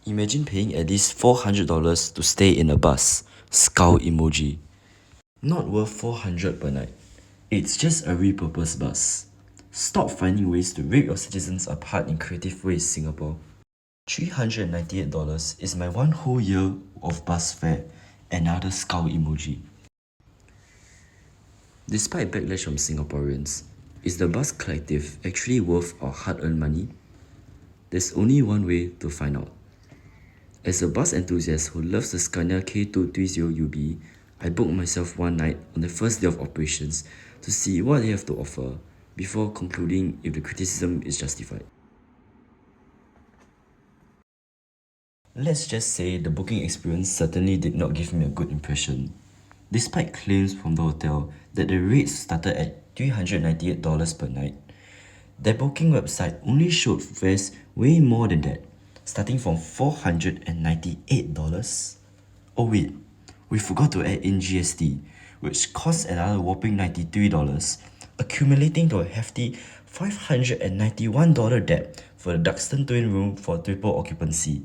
Imagine paying at least $400 to stay in a bus. Skull emoji. Not worth $400 per night. It's just a repurposed bus. Stop finding ways to rip your citizens apart in creative ways, Singapore. $398 is my one whole year of bus fare. Another skull emoji. Despite backlash from Singaporeans, is the bus collective actually worth our hard-earned money? There's only one way to find out. As a bus enthusiast who loves the Scania K230UB, I booked myself one night on the first day of operations to see what they have to offer before concluding if the criticism is justified. Let's just say the booking experience certainly did not give me a good impression. Despite claims from the hotel that the rates started at $398 per night, their booking website only showed fares way more than that, starting from $498. Oh wait, we forgot to add in GST, which costs another whopping $93, accumulating to a hefty $591 debt for the Duxton twin room for triple occupancy.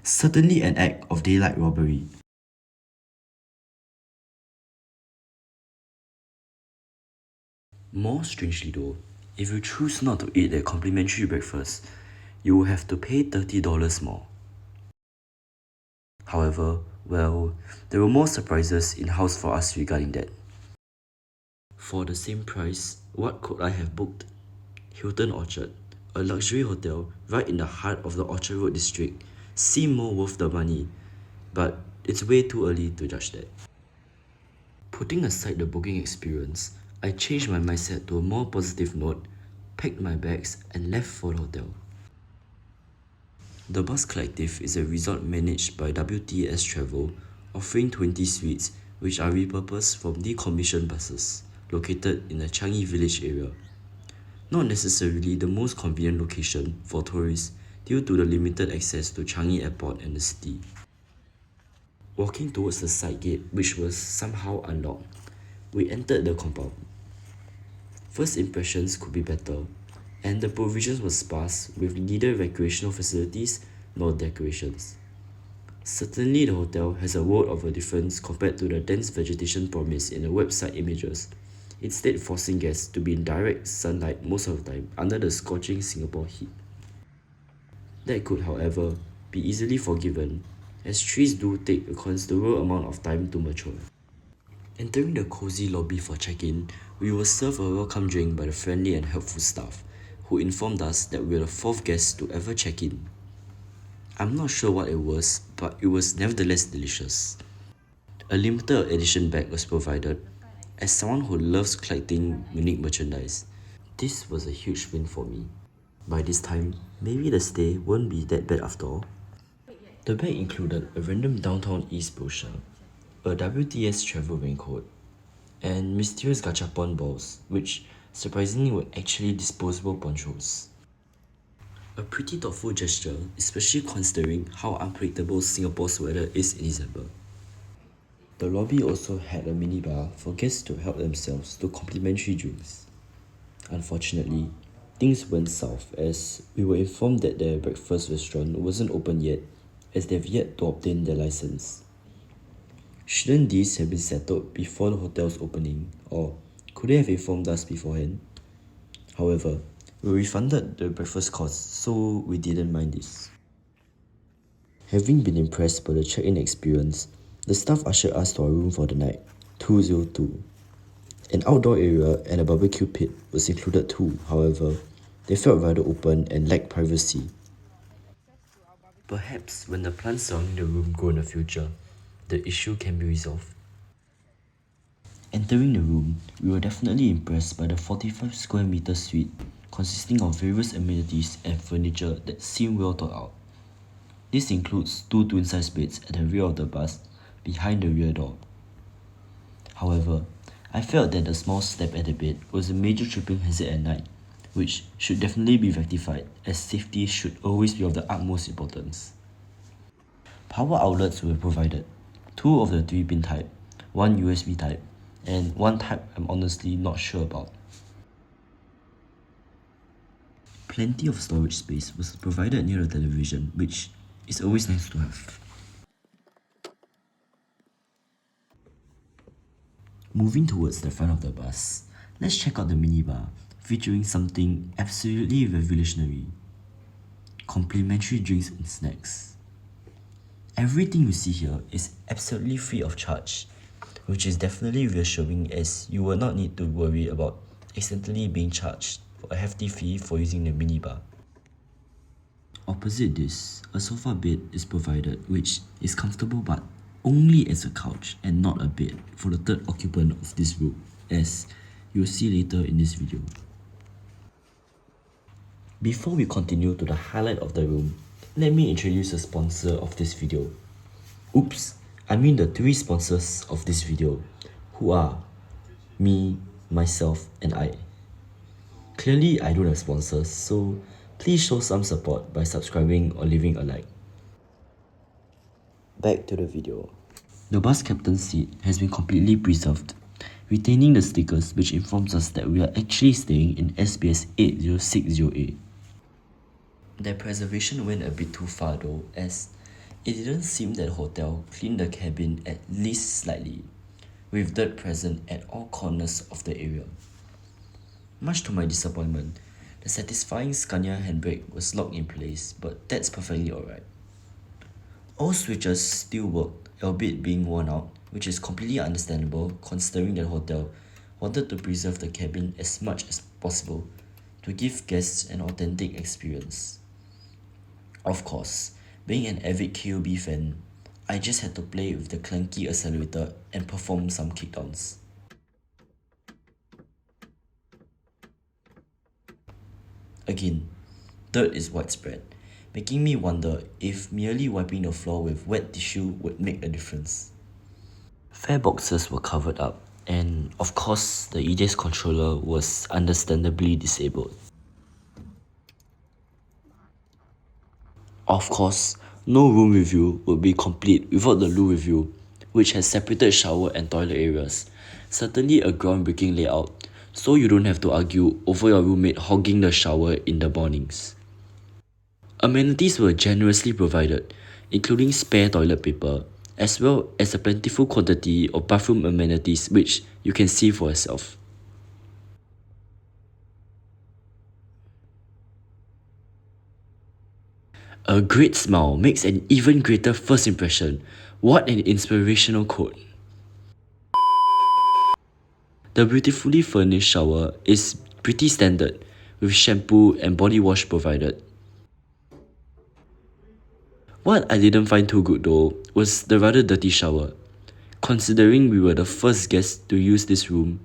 Certainly an act of daylight robbery. More strangely though, if you choose not to eat their complimentary breakfast, you will have to pay $30 more. However, well, there were more surprises in-house for us regarding that. For the same price, what could I have booked? Hilton Orchard, a luxury hotel right in the heart of the Orchard Road district, seemed more worth the money, but it's way too early to judge that. Putting aside the booking experience, I changed my mindset to a more positive note, packed my bags, and left for the hotel. The Bus Collective is a resort managed by WTS Travel, offering 20 suites which are repurposed from decommissioned buses, located in the Changi Village area. Not necessarily the most convenient location for tourists due to the limited access to Changi Airport and the city. Walking towards the side gate, which was somehow unlocked, we entered the compound. First impressions could be better, and the provisions were sparse with neither recreational facilities nor decorations. Certainly the hotel has a world of a difference compared to the dense vegetation promised in the website images, instead forcing guests to be in direct sunlight most of the time under the scorching Singapore heat. That could, however, be easily forgiven, as trees do take a considerable amount of time to mature. Entering the cozy lobby for check-in, we were served a welcome drink by the friendly and helpful staff, who informed us that we were the fourth guest to ever check in. I'm not sure what it was, but it was nevertheless delicious. A limited edition bag was provided. As someone who loves collecting unique merchandise, this was a huge win for me. By this time, maybe the stay won't be that bad after all. The bag included a random Downtown East brochure, a WTS travel raincoat, and mysterious gachapon balls, which surprisingly were actually disposable ponchos. A pretty thoughtful gesture, especially considering how unpredictable Singapore's weather is in December. The lobby also had a minibar for guests to help themselves to complimentary drinks. Unfortunately, things went south as we were informed that their breakfast restaurant wasn't open yet, as they've yet to obtain their license. Shouldn't these have been settled before the hotel's opening, or could they have informed us beforehand? However, we refunded the breakfast costs, so we didn't mind this. Having been impressed by the check-in experience, the staff ushered us to our room for the night, 202. An outdoor area and a barbecue pit was included too, however, they felt rather open and lacked privacy. Perhaps when the plants surrounding the room grow in the future, the issue can be resolved. Entering the room, we were definitely impressed by the 45 square meter suite consisting of various amenities and furniture that seemed well thought out. This includes 2 twin-size beds at the rear of the bus, behind the rear door. However, I felt that the small step at the bed was a major tripping hazard at night, which should definitely be rectified, as safety should always be of the utmost importance. Power outlets were provided, 2 of the 3-pin type, 1 USB type, and 1 type I'm honestly not sure about. Plenty of storage space was provided near the television, which, It's always nice to have. Moving towards the front of the bus, let's check out the minibar, featuring something absolutely revolutionary. Complimentary drinks and snacks. Everything you see here is absolutely free of charge, which is definitely reassuring as you will not need to worry about accidentally being charged for a hefty fee for using the minibar. Opposite this, a sofa bed is provided which is comfortable but only as a couch and not a bed for the third occupant of this room, as you'll see later in this video. Before we continue to the highlight of the room, let me introduce the sponsor of this video. Oops, I mean the three sponsors of this video, who are me, myself, and I. Clearly, I don't have sponsors, so please show some support by subscribing or leaving a like. Back to the video. The bus captain's seat has been completely preserved, retaining the stickers which informs us that we are actually staying in SBS 8060A. Their preservation went a bit too far though, as it didn't seem that the hotel cleaned the cabin at least slightly, with dirt present at all corners of the area. Much to my disappointment, the satisfying Scania handbrake was locked in place, but that's perfectly alright. All switches still worked, albeit being worn out, which is completely understandable considering that the hotel wanted to preserve the cabin as much as possible to give guests an authentic experience. Of course, being an avid KOB fan, I just had to play with the clunky accelerator and perform some kickdowns. Again, dirt is widespread, making me wonder if merely wiping the floor with wet tissue would make a difference. Fare boxes were covered up, and of course, the EJ's controller was understandably disabled. Of course, no room review would be complete without the loo review, which has separated shower and toilet areas. Certainly a groundbreaking layout, so you don't have to argue over your roommate hogging the shower in the mornings. Amenities were generously provided, including spare toilet paper, as well as a plentiful quantity of bathroom amenities which you can see for yourself. A great smile makes an even greater first impression. What an inspirational quote. The beautifully furnished shower is pretty standard, with shampoo and body wash provided. What I didn't find too good though was the rather dirty shower. Considering we were the first guests to use this room,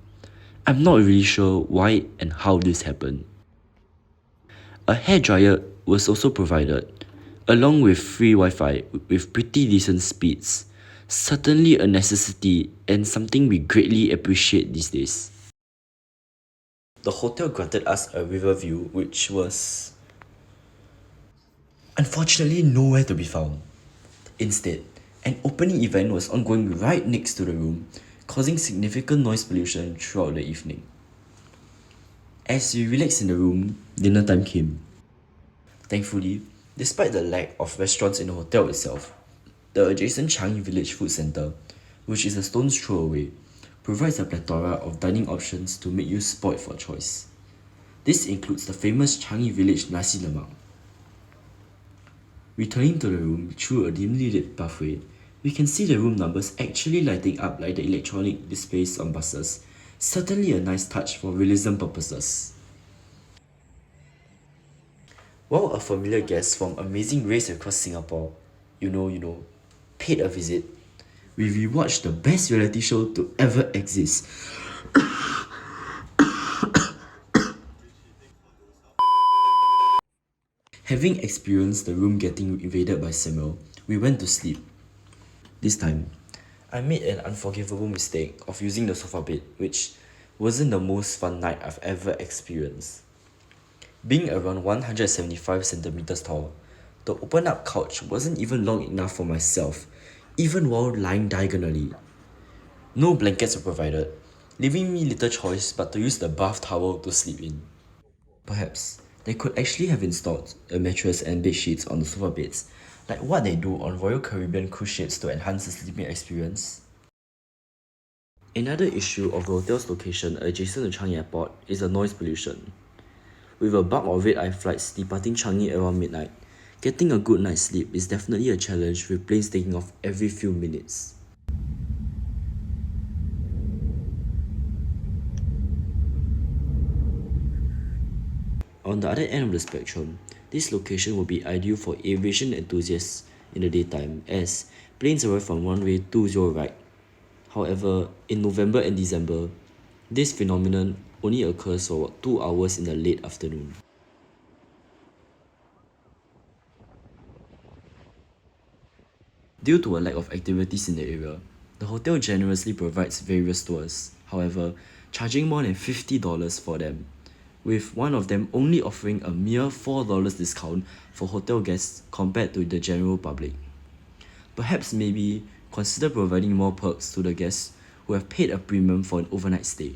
I'm not really sure why and how this happened. A hairdryer was also provided, along with free Wi-Fi with pretty decent speeds. Certainly a necessity and something we greatly appreciate these days. The hotel granted us a river view which was unfortunately nowhere to be found. Instead, an opening event was ongoing right next to the room, causing significant noise pollution throughout the evening. As we relaxed in the room, dinner time came. Thankfully, despite the lack of restaurants in the hotel itself, the adjacent Changi Village Food Centre, which is a stone's throw away, provides a plethora of dining options to make you spoiled for choice. This includes the famous Changi Village Nasi Lemak. Returning to the room through a dimly lit pathway, we can see the room numbers actually lighting up like the electronic displays on buses. Certainly a nice touch for realism purposes. While a familiar guest from Amazing Race across Singapore, you know, paid a visit, we rewatched the best reality show to ever exist. Having experienced the room getting invaded by Samuel, we went to sleep. This time, I made an unforgivable mistake of using the sofa bed, which wasn't the most fun night I've ever experienced. Being around 175 centimeters tall, the open up couch wasn't even long enough for myself, even while lying diagonally. No blankets were provided, leaving me little choice but to use the bath towel to sleep in. Perhaps they could actually have installed a mattress and bed sheets on the sofa beds, like what they do on Royal Caribbean cruise ships to enhance the sleeping experience. Another issue of the hotel's location adjacent to Changi Airport is the noise pollution. With a bulk of red-eye flights departing Changi around midnight, getting a good night's sleep is definitely a challenge with planes taking off every few minutes. On the other end of the spectrum, this location will be ideal for aviation enthusiasts in the daytime as planes arrive from runway 20 right. However, in November and December, this phenomenon only occurs for 2 hours in the late afternoon. Due to a lack of activities in the area, the hotel generously provides various tours, however, charging more than $50 for them, with one of them only offering a mere $4 discount for hotel guests compared to the general public. Perhaps maybe consider providing more perks to the guests who have paid a premium for an overnight stay.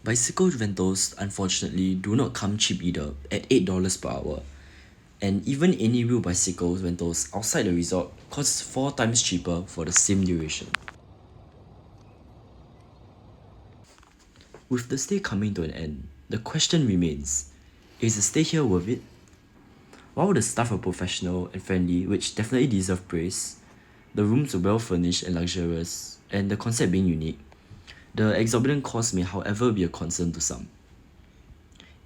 Bicycle rentals unfortunately do not come cheap either at $8 per hour, and even any real bicycle rentals outside the resort costs 4 times cheaper for the same duration. With the stay coming to an end, the question remains, is the stay here worth it? While the staff are professional and friendly, which definitely deserve praise, the rooms are well furnished and luxurious, and the concept being unique, the exorbitant cost may however be a concern to some.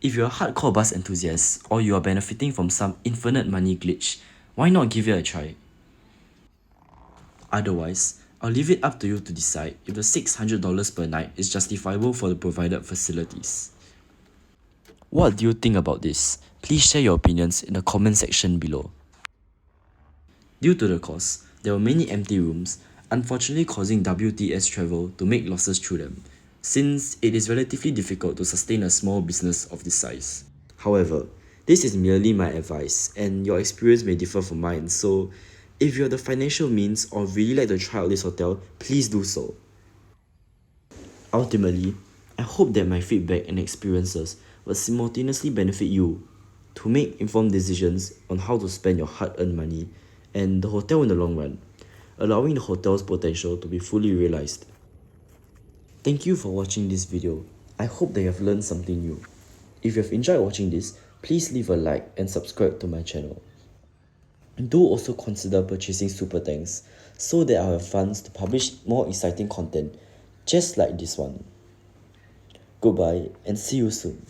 If you're a hardcore bus enthusiast or you are benefiting from some infinite money glitch, why not give it a try? Otherwise, I'll leave it up to you to decide if the $600 per night is justifiable for the provided facilities. What do you think about this? Please share your opinions in the comment section below. Due to the cost, there were many empty rooms, unfortunately causing WTS Travel to make losses through them, since it is relatively difficult to sustain a small business of this size. However, this is merely my advice, and your experience may differ from mine, so if you have the financial means or really like to try out this hotel, please do so. Ultimately, I hope that my feedback and experiences will simultaneously benefit you to make informed decisions on how to spend your hard-earned money and the hotel in the long run, allowing the hotel's potential to be fully realized. Thank you for watching this video. I hope that you have learned something new. If you have enjoyed watching this, please leave a like and subscribe to my channel. Do also consider purchasing super thanks so that I'll have funds to publish more exciting content just like this one. Goodbye and see you soon.